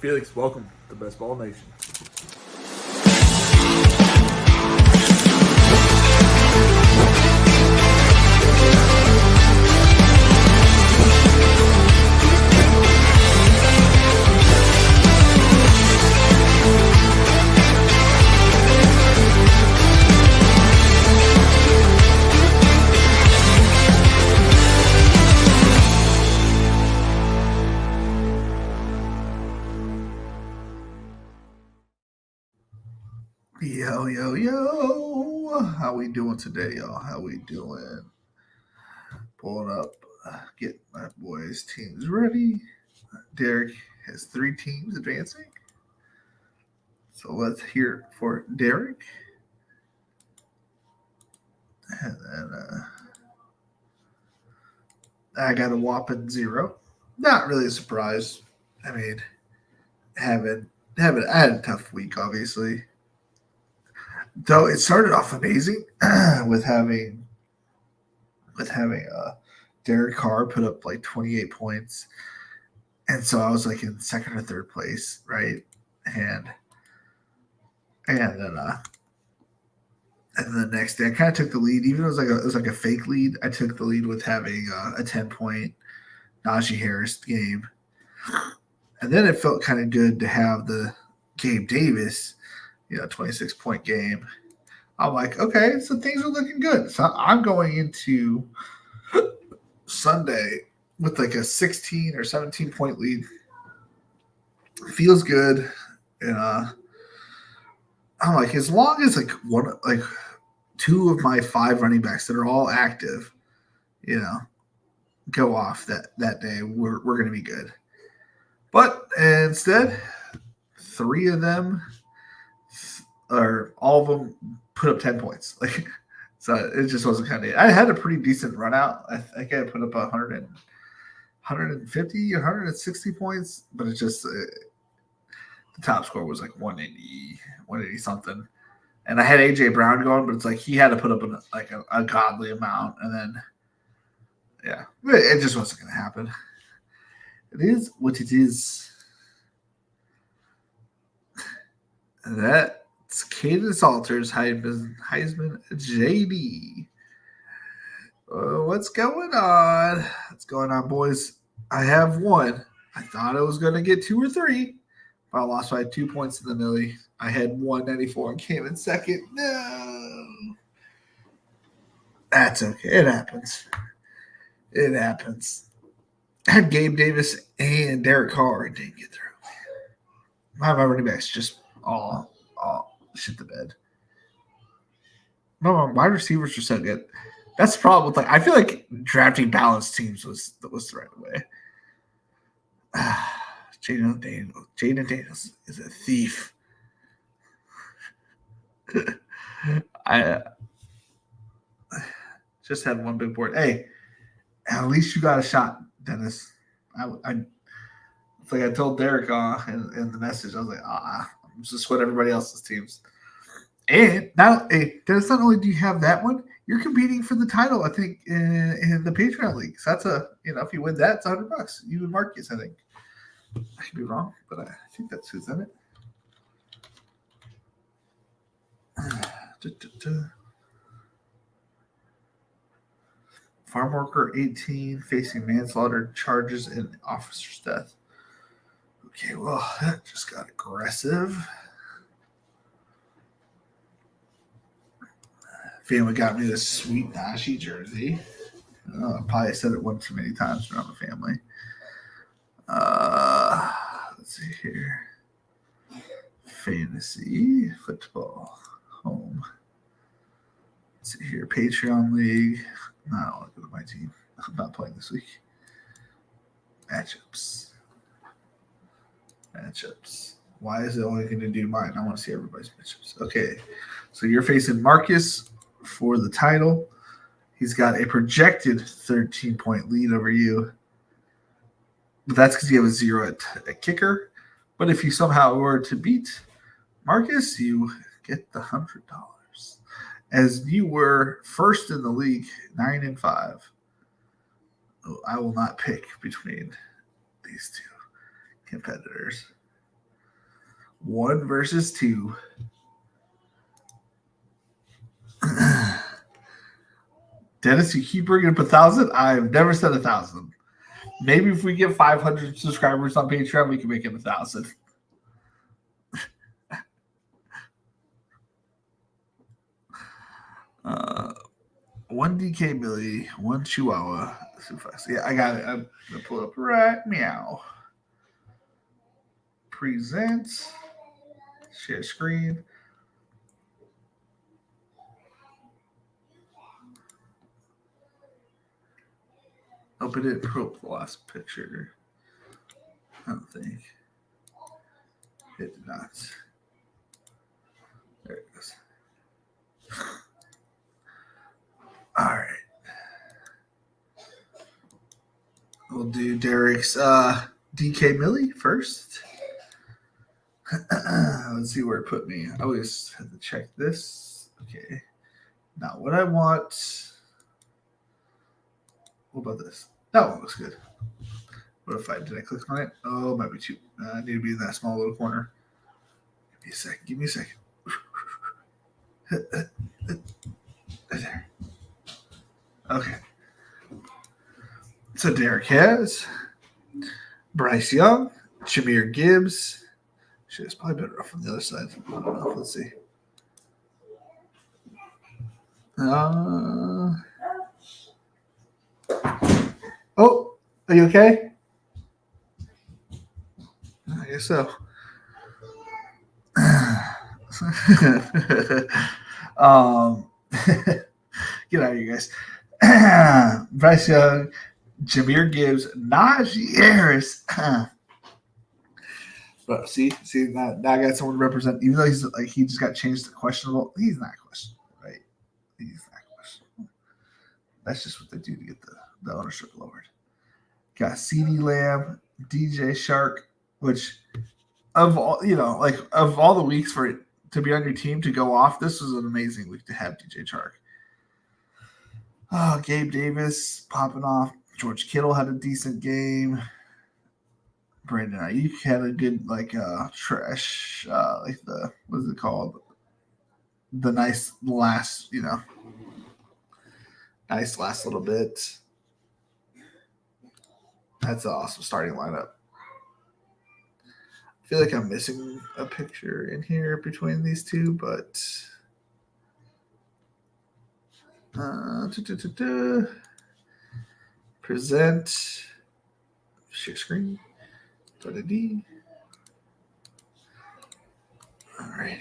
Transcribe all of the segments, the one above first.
Felix, welcome to Best Ball Nation. Yo, yo, yo. How we doing today, y'all? How we doing? Pulling up, getting my boys' teams ready. Derek has 3 teams advancing. So let's hear it for Derek. And then I got a whopping 0. Not really a surprise. I mean, having I had a tough week, obviously. Though it started off amazing with having Derek Carr put up like 28 points, and so I was like in second or third place, right? And and then the next day I kind of took the lead, even though it was like a fake lead. I took the lead with having a 10-point Najee Harris game, and then it felt kind of good to have the Gabe Davis, 26-point game. I'm like, okay, so things are looking good. So I'm going into Sunday with like a 16 or 17-point lead. Feels good. And I'm like, as long as like 2 of my 5 running backs that are all active, go off that day, we're gonna be good. But instead, 3 of them, or all of them, put up 10 points. Like, so it just wasn't kind of. I had a pretty decent run out. I think I put up 150, 160 points, but it just the top score was like 180 something. And I had AJ Brown going, but it's like he had to put up a godly amount, and then it just wasn't going to happen. It is what it is. That's Caden Salters, Heisman JD. What's going on? What's going on, boys? I have 1. I thought I was going to get 2 or 3. But I lost by 2 points in the millie. I had 194 and came in second. No. That's okay. It happens. It happens. I had Gabe Davis and Derek Carr and didn't get through. My running backs just all shit the bed. No, my wide receivers are so good. That's the problem with I feel like drafting balanced teams was the right way. Jaden Daniels is a thief. I just had 1 big board. Hey, at least you got a shot, Dennis. It's like I told Derek in the message. I was like, I'm just with everybody else's teams. And now, hey, Dennis, not only do you have that one, you're competing for the title, I think, in the Patreon league. So that's if you win that, it's $100. You and Marcus, I think. I could be wrong, but I think that's who's in it. Farm worker 18 facing manslaughter charges and officer's death. Okay, well, that just got aggressive. Family got me this sweet Najee jersey. I probably said it once too many times around the family. Let's see here. Fantasy football home. Let's see here. Patreon league. No, I don't want to go to my team. I'm not playing this week. Matchups. Why is it only going to do mine? I want to see everybody's matchups. Okay. So you're facing Marcus for the title. He's got a projected 13-point lead over you. But that's because you have a 0 at kicker. But if you somehow were to beat Marcus, you get the $100. As you were first in the league, 9-5. I will not pick between these 2 competitors. 1 versus 2. Dennis, you keep bringing up 1,000. I've never said 1,000. Maybe if we get 500 subscribers on Patreon, we can make it 1,000. One DK Millie, one Chihuahua. Yeah, I got it. I'm gonna pull it up right now. Present. Share screen. Open it. Pull up the last picture. I don't think. It did not. There it goes. All right. We'll do Derek's DK Millie first. Let's see where it put me. I always have to check this. Okay. Now what I want. What about this? That one looks good. What if did I click on it? Oh, it might be too. I need to be in that small little corner. Give me a second. Give me a second. There. Okay. So Derek has Bryce Young, Jahmyr Gibbs. Shit, it's probably better off on the other side. I don't know. Let's see. Oh, are you okay? I guess so. Get out of here, guys. Bryce Young, Jahmyr Gibbs, Najee Harris. But see, now I got someone to represent. Even though he's like he just got changed to questionable, he's not questionable, right? He's not questionable. That's just what they do to get the ownership lowered. Got CeeDee Lamb, DJ Shark, which of all of all the weeks for it to be on your team to go off, this was an amazing week to have DJ Shark. Gabe Davis popping off. George Kittle had a decent game. Brandon Ayuk had a good trash what is it called? The nice last little bit. That's an awesome starting lineup. I feel like I'm missing a picture in here between these two, but present share screen. D. Alrighty.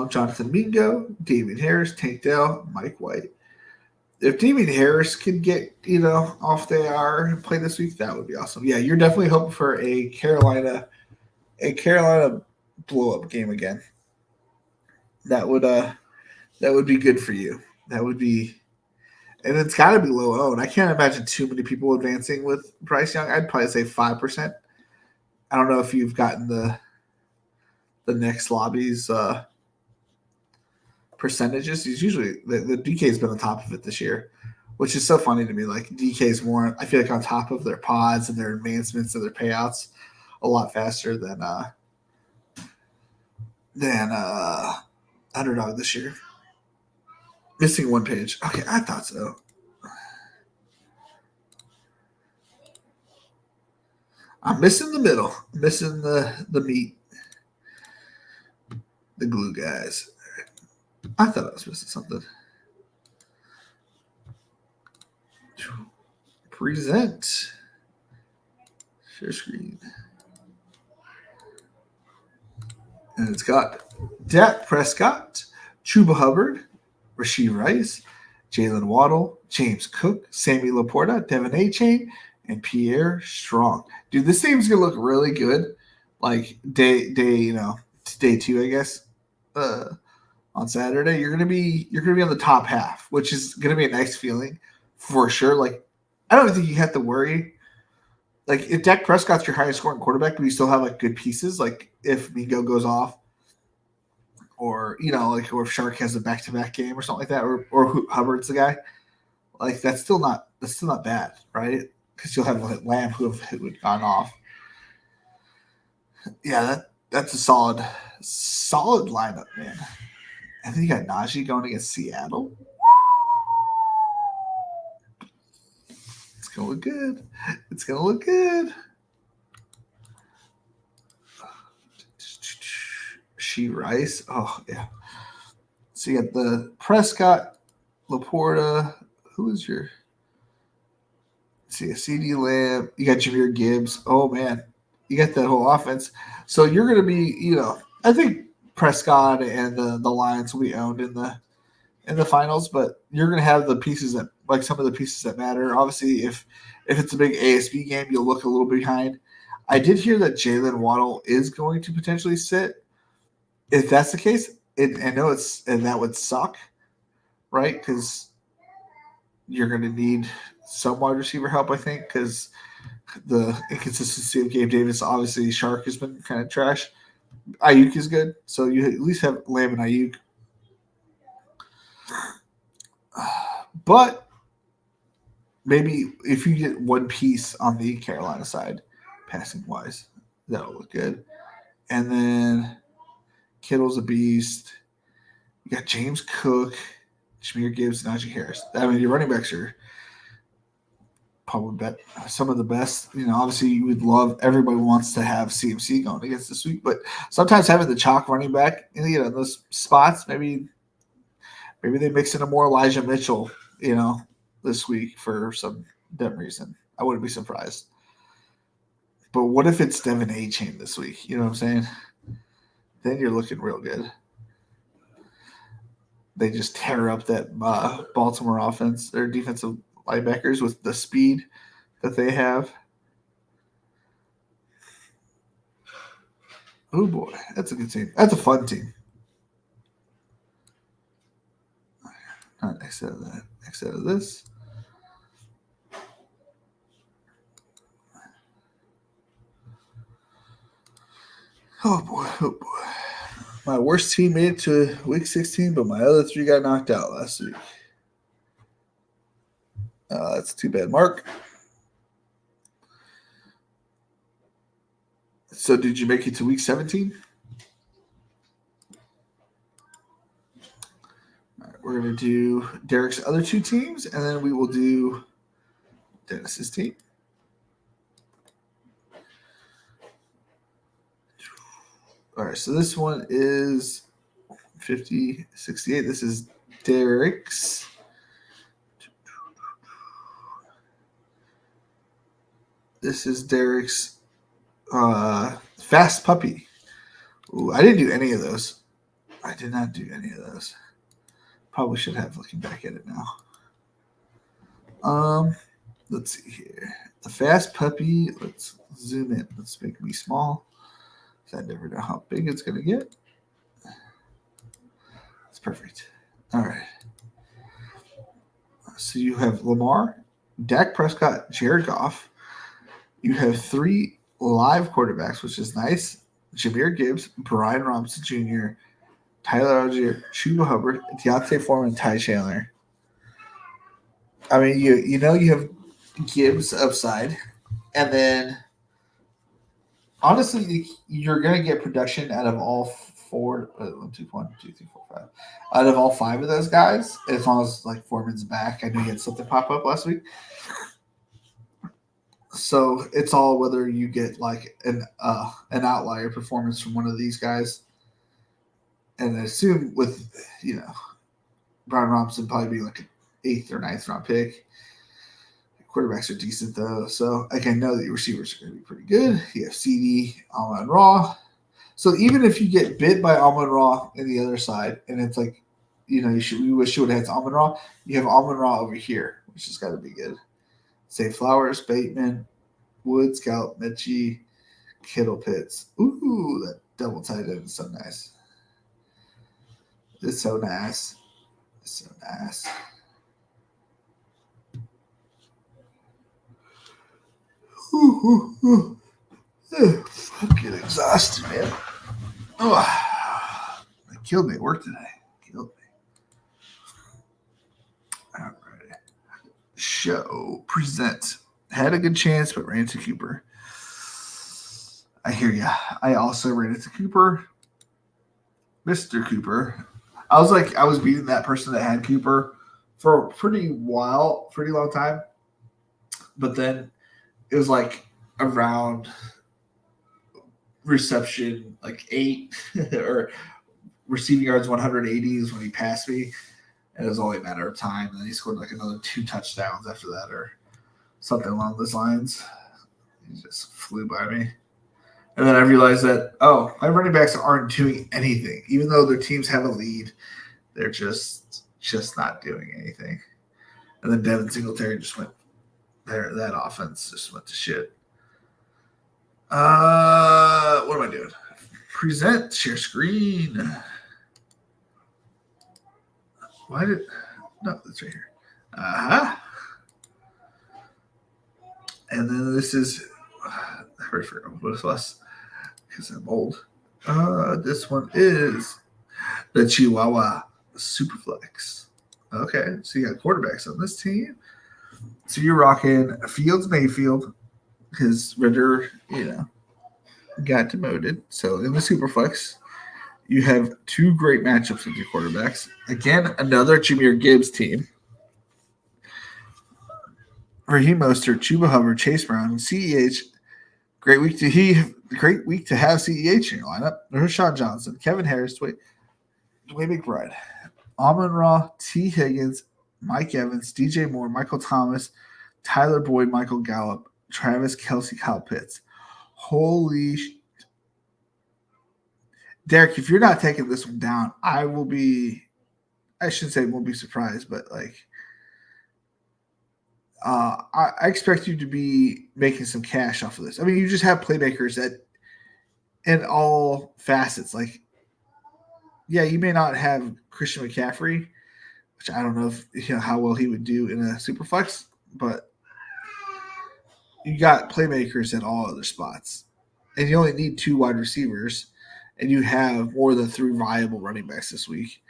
Jonathan Mingo, Damian Harris, Tank Dell, Mike White. If Damian Harris could get off the IR and play this week, that would be awesome. Yeah, you're definitely hoping for a Carolina blow up game again. That would be good for you. That would be. And it's got to be low owned. I can't imagine too many people advancing with Bryce Young. I'd probably say 5%. I don't know if you've gotten the next lobby's percentages. He's usually the DK's been on top of it this year, which is so funny to me. Like DK's more, I feel like, on top of their pods and their advancements and their payouts a lot faster than Underdog this year. Missing one page. Okay, I thought so. I'm missing the middle. I'm missing the meat. The glue guys. I thought I was missing something. Present. Share screen. And it's got Dak Prescott, Chuba Hubbard, Rashee Rice, Jalen Waddle, James Cook, Sammy Laporta, Devin Achane, and Pierre Strong. Dude, this team's gonna look really good. Like day 2, I guess. On Saturday, you're gonna be on the top half, which is gonna be a nice feeling for sure. Like, I don't think you have to worry. Like, if Dak Prescott's your highest scoring quarterback, but you still have like good pieces, like if Mingo goes off, or or if Shark has a back-to-back game or something like that, or Hubbard's the guy, like that's still not bad, right? Because you'll have Lamb who had gone off. Yeah, that's a solid lineup, man. And then you got Najee going against Seattle. It's gonna look good. It's gonna look good. She Rice. Oh yeah. So you got the Prescott, Laporta. Who is your? See a CD Lamb. You got Jameer Gibbs. Oh man, you got that whole offense. So you're gonna be, I think Prescott and the Lions will be owned in the finals, but you're gonna have the pieces that like some of the pieces that matter. Obviously, if it's a big ASB game, you'll look a little behind. I did hear that Jalen Waddle is going to potentially sit. If that's the case, I know and that would suck, right? Because you're going to need some wide receiver help, I think, because the inconsistency of Gabe Davis. Obviously, Shark has been kind of trash. Ayuk is good, so you at least have Lamb and Ayuk. But maybe if you get one piece on the Carolina side, passing wise, that'll look good. And then Kittle's a beast. You got James Cook, Jameer Gibbs, Najee Harris. I mean, your running backs are probably some of the best. Obviously, you would love. Everybody wants to have CMC going against this week, but sometimes having the chalk running back, those spots, maybe they mix in a more Elijah Mitchell, this week for some dumb reason. I wouldn't be surprised. But what if it's Devin A-Chain this week? You know what I'm saying? Then you're looking real good. They just tear up that Baltimore offense, their defensive linebackers with the speed that they have. Oh boy, that's a good team. That's a fun team. Not next out of that. Next out of this. Oh boy, oh boy. My worst team made it to week 16, but my other three got knocked out last week. That's too bad, Mark. So did you make it to week 17? All right, we're going to do Derek's other two teams, and then we will do Dennis's team. All right, so this one is 50-68. This is Derek's. This is Derek's Fast Puppy. Ooh, I didn't do any of those. I did not do any of those. Probably should have, looking back at it now. Let's see here. The Fast Puppy. Let's zoom in. Let's make me small. I never know how big it's going to get. It's perfect. All right. So you have Lamar, Dak Prescott, Jared Goff. You have three live quarterbacks, which is nice. Jameer Gibbs, Brian Robinson Jr., Tyler Algier, Chuba Hubbard, Deontay Foreman, and Ty Chandler. I mean, you have Gibbs upside, and then honestly, you're going to get production out of all four. 1, 2, 3, 4, 5. Out of all five of those guys, as long as like Foreman's back. I knew he had something pop up last week. So it's all whether you get like an outlier performance from one of these guys, and I assume with Brian Robinson probably be like an 8th or 9th round pick. Quarterbacks are decent though, so I can know that your receivers are going to be pretty good. You have CD, Amon Ra. So even if you get bit by Amon Ra in the other side, and it's like, we wish you would have had Amon Ra. You have Amon Ra over here, which has got to be good. Say Flowers, Bateman, Woods, Gallup, Mechie, Kittle, Pitts. Ooh, that double tight end is so nice. It's so nice. It's so nice. I'm getting exhausted, man. Oh, it killed me at work today. Killed me. All right. Show present. Had a good chance, but ran to Cooper. I hear ya. I also ran into Cooper, Mr. Cooper. I was beating that person that had Cooper for a pretty long time. But then it was like around reception like 8 or receiving yards 180 is when he passed me. And it was only a matter of time. And then he scored like another 2 touchdowns after that or something along those lines. He just flew by me. And then I realized that, my running backs aren't doing anything. Even though their teams have a lead, they're just not doing anything. And then Devin Singletary just went there. That offense just went to shit. What am I doing? Present, share screen. No, that's right here. And then this is, I already forgot what it was because I'm old. This one is the Chihuahua Superflex. Okay, so you got quarterbacks on this team. So you're rocking Fields Mayfield because Ritter, got demoted. So in the Superflex, you have 2 great matchups with your quarterbacks. Again, another Jahmyr Gibbs team. Raheem Mostert, Chuba Hubbard, Chase Brown, CEH. Great week to have CEH in your lineup. Rashawn Johnson, Kevin Harris, Dwayne McBride, Amon-Ra, T. Higgins, Mike Evans, DJ Moore, Michael Thomas, Tyler Boyd, Michael Gallup, Travis Kelce, Kyle Pitts. Holy Derek, if you're not taking this one down, I shouldn't say won't be surprised, but I expect you to be making some cash off of this. I mean, you just have playmakers in all facets. You may not have Christian McCaffrey, which I don't know how well he would do in a Superflex, but you got playmakers at all other spots. And you only need 2 wide receivers, and you have more than 3 viable running backs this week.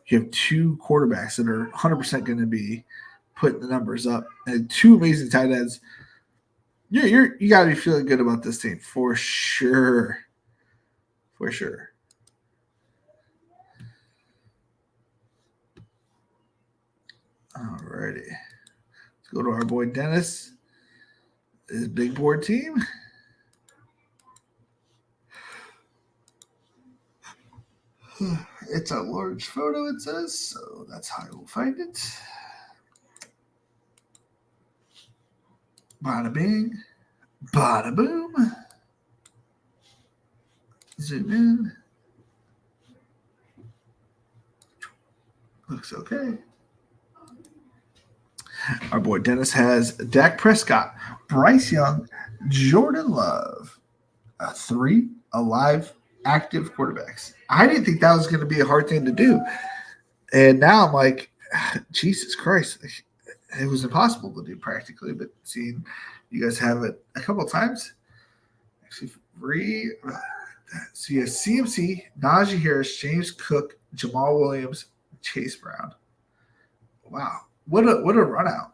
You have 2 quarterbacks that are 100% going to be putting the numbers up, and 2 amazing tight ends. You got to be feeling good about this team for sure. For sure. Alrighty. Let's go to our boy Dennis. His big board team. It's a large photo, it says, so that's how I will find it. Bada bing. Bada boom. Zoom in. Looks okay. Our boy Dennis has Dak Prescott, Bryce Young, Jordan Love. 3 alive, active quarterbacks. I didn't think that was going to be a hard thing to do. And now I'm like, Jesus Christ. It was impossible to do practically, but seeing you guys have it a couple of times. Actually, 3. So you have CMC, Najee Harris, James Cook, Jamal Williams, Chase Brown. Wow. What a run out.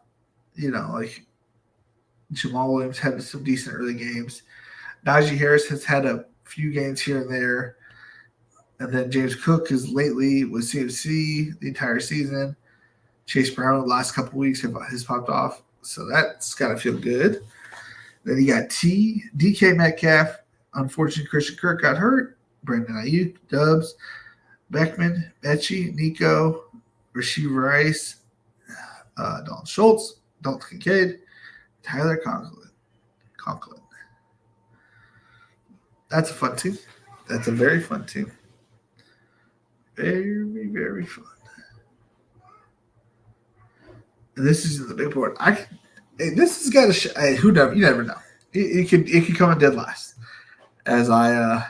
Jamal Williams had some decent early games. Najee Harris has had a few games here and there. And then James Cook is lately with CMC the entire season. Chase Brown the last couple of weeks has popped off. So that's got to feel good. Then you got DK Metcalf. Unfortunately, Christian Kirk got hurt. Brandon Ayuk, Dubs, Beckman, Mechie, Nico, Rasheed Rice, Dalton Schultz, Dalton Kincaid, Tyler Conklin. That's a fun team. That's a very fun team. Very, very fun. And this is the big board. This has got a who knows? You never know. It could come in dead last, as I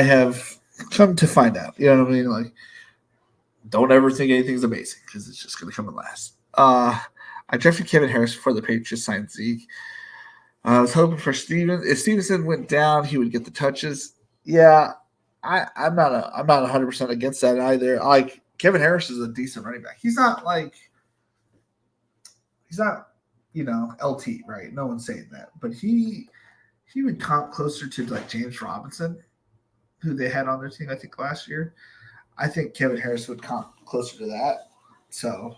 have come to find out. You know what I mean? Don't ever think anything's amazing because it's just going to come in last. I drafted Kevin Harris before the Patriots signed Zeke. I was hoping for Steven. If Stevenson went down, he would get the touches. Yeah, I'm not 100% against that either. Kevin Harris is a decent running back. He's not LT, right? No one's saying that, but he he would comp closer to like James Robinson, who they had on their team, I think, last year. I think Kevin Harris would comp closer to that. So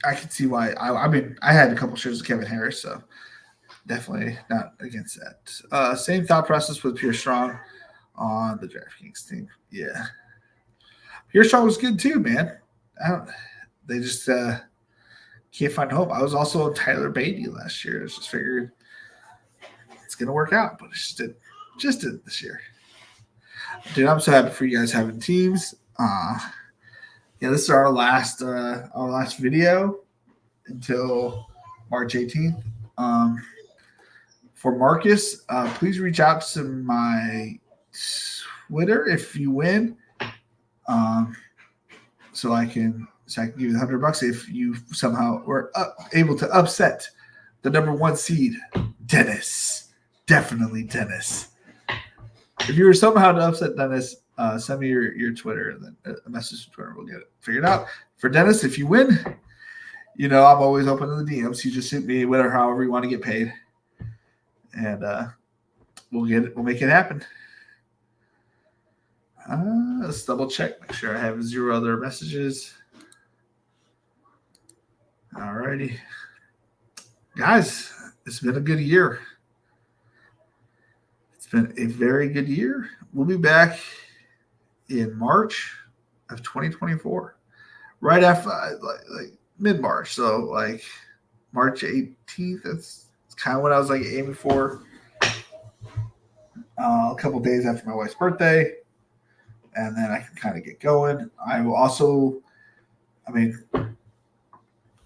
I can see why. I mean, I had a couple shares of Kevin Harris, so definitely not against that. Same thought process with Pierre Strong on the DraftKings team. Yeah. Pierre Strong was good too, man. They just can't find hope. I was also on Tyler Beatty last year. I just figured it's going to work out, but it just didn't this year. Dude, I'm so happy for you guys having teams. Yeah, this is our last video until March 18th. For Marcus, please reach out to my Twitter if you win, so I can give you the $100 if you somehow were able to upset the number 1 seed, Dennis. Definitely Dennis. If you were somehow to upset Dennis, send me your Twitter and then a message to Twitter. We'll get it figured out. For Dennis, if you win, I'm always open to the DMs. You just shoot me, whatever, however you want to get paid, and we'll make it happen. Let's double check, make sure I have 0 other messages. Alrighty, guys, it's been a good year. It's been a very good year. We'll be back in March of 2024, right after like mid-March. So like March 18th. That's kind of what I was like aiming for. A couple days after my wife's birthday, and then I can kind of get going. I will also,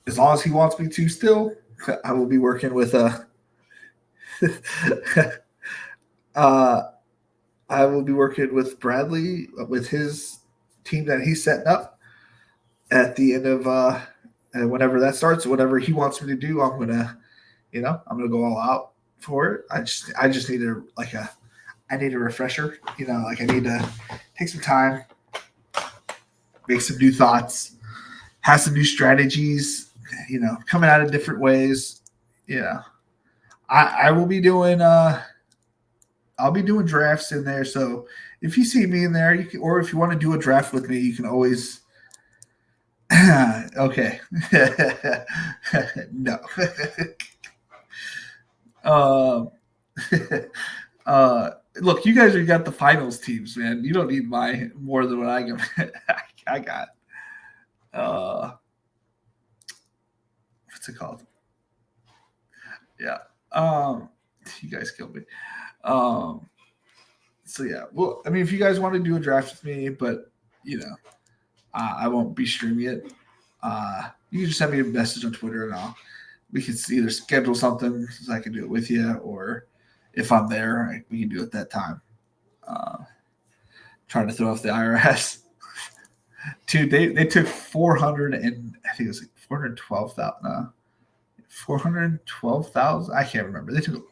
as long as he wants me to still, I will be working with I will be working with Bradley with his team that he's setting up at the end of whenever that starts, whatever he wants me to do, I'm gonna go all out for it. I just need I need a refresher. I need to take some time, make some new thoughts, have some new strategies, coming out of different ways. I will be doing I'll be doing drafts in there. So if you see me in there, you can, or if you want to do a draft with me, you can always. Okay. No. Look, you guys got the finals teams, man. You don't need more than what I got. I got. What's it called? Yeah. You guys killed me. So yeah, well, if you guys want to do a draft with me, but I won't be streaming it. You can just send me a message on Twitter, and we can either schedule something so I can do it with you, or if I'm there, we can do it at that time. Trying to throw off the IRS. Dude, they took 400 and I think it was like 412,000. 412,000. I can't remember. They took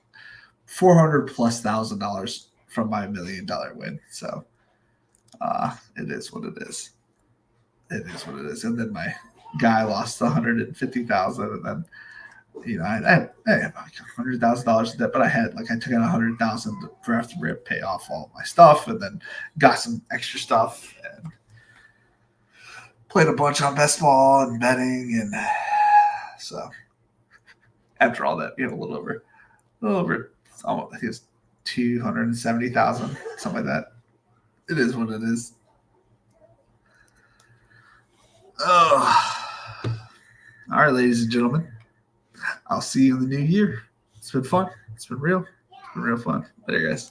$400,000+ from my $1 million win. So it is what it is. It is what it is. And then my guy lost 150,000, and then I had like $100,000 in debt, but I took out 100,000 to draft the rip, pay off all my stuff, and then got some extra stuff and played a bunch on best ball and betting, and so after all that, a little over, I think it's 270,000, something like that. It is what it is. Oh, all right, ladies and gentlemen. I'll see you in the new year. It's been fun. It's been real. It's been real fun. Later, guys.